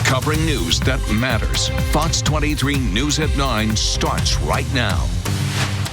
covering news that matters. Fox 23 News at 9 starts right now.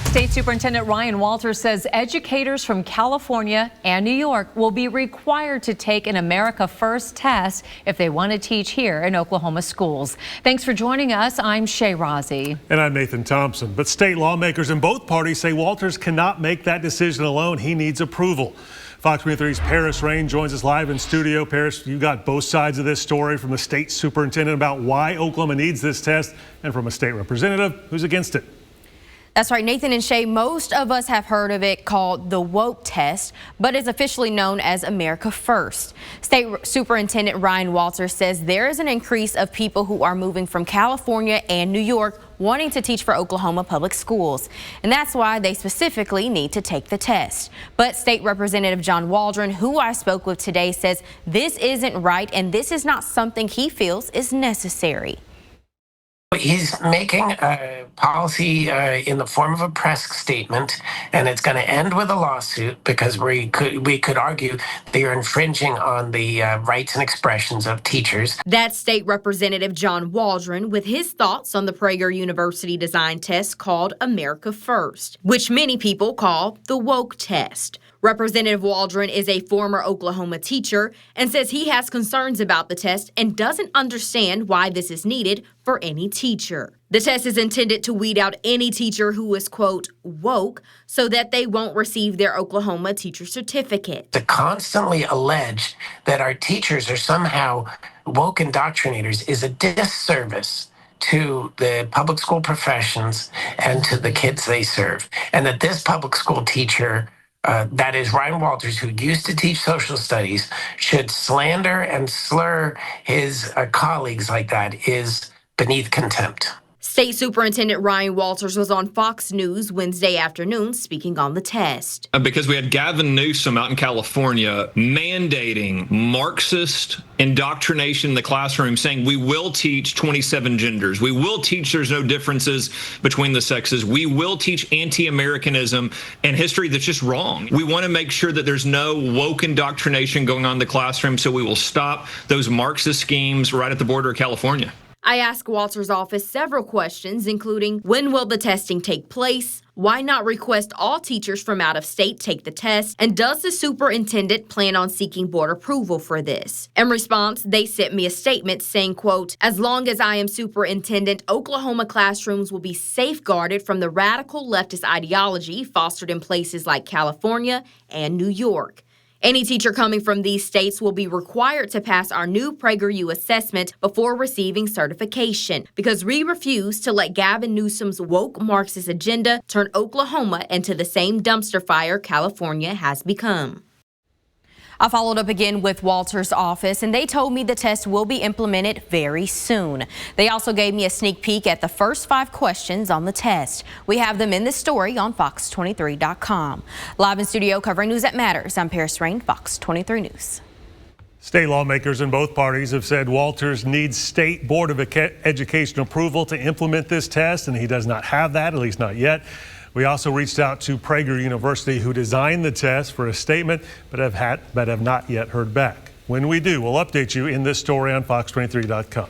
State Superintendent Ryan Walters says educators from California and New York will be required to take an America First test if they want to teach here in Oklahoma schools. Thanks for joining us. I'm Shay Rozzi. And I'm Nathan Thompson. But state lawmakers in both parties say Walters cannot make that decision alone. He needs approval. Fox 23's Paris Rain joins us live in studio. Paris, you got both sides of this story, from the state superintendent about why Oklahoma needs this test and from a state representative who's against it. That's right, Nathan and Shay, most of us have heard of it called the woke test, but it's officially known as America First. State Superintendent Ryan Walters says there is an increase of people who are moving from California and New York wanting to teach for Oklahoma public schools. And that's why they specifically need to take the test. But State Representative John Waldron, who I spoke with today, says this isn't right and this is not something he feels is necessary. He's making a policy in the form of a press statement, and it's going to end with a lawsuit because we could argue they are infringing on the rights and expressions of teachers. That's State Representative John Waldron with his thoughts on the Prager University design test called America First, which many people call the woke test. Representative Waldron is a former Oklahoma teacher and says he has concerns about the test and doesn't understand why this is needed for any teacher. The test is intended to weed out any teacher who is, quote, woke, so that they won't receive their Oklahoma teacher certificate. To constantly allege that our teachers are somehow woke indoctrinators is a disservice to the public school professions and to the kids they serve. And that this public school teacher, that is Ryan Walters, who used to teach social studies, should slander and slur his colleagues like that is beneath contempt. State Superintendent Ryan Walters was on Fox News Wednesday afternoon speaking on the test. Because we had Gavin Newsom out in California mandating Marxist indoctrination in the classroom, saying we will teach 27 genders. We will teach there's no differences between the sexes. We will teach anti-Americanism and history that's just wrong. We want to make sure that there's no woke indoctrination going on in the classroom, so we will stop those Marxist schemes right at the border of California. I asked Walters' office several questions, including when will the testing take place, why not request all teachers from out of state take the test, and does the superintendent plan on seeking board approval for this? In response, they sent me a statement saying, quote, as long as I am superintendent, Oklahoma classrooms will be safeguarded from the radical leftist ideology fostered in places like California and New York. Any teacher coming from these states will be required to pass our new PragerU assessment before receiving certification, because we refuse to let Gavin Newsom's woke Marxist agenda turn Oklahoma into the same dumpster fire California has become. I followed up again with Walters' office, and they told me the test will be implemented very soon. They also gave me a sneak peek at the first 5 questions on the test. We have them in this story on Fox23.com. Live in studio covering news that matters, I'm Paris Rain, Fox 23 News. State lawmakers in both parties have said Walters needs State Board of Education approval to implement this test, and he does not have that, at least not yet. We also reached out to Prager University, who designed the test, for a statement, but have not yet heard back. When we do, we'll update you in this story on Fox23.com.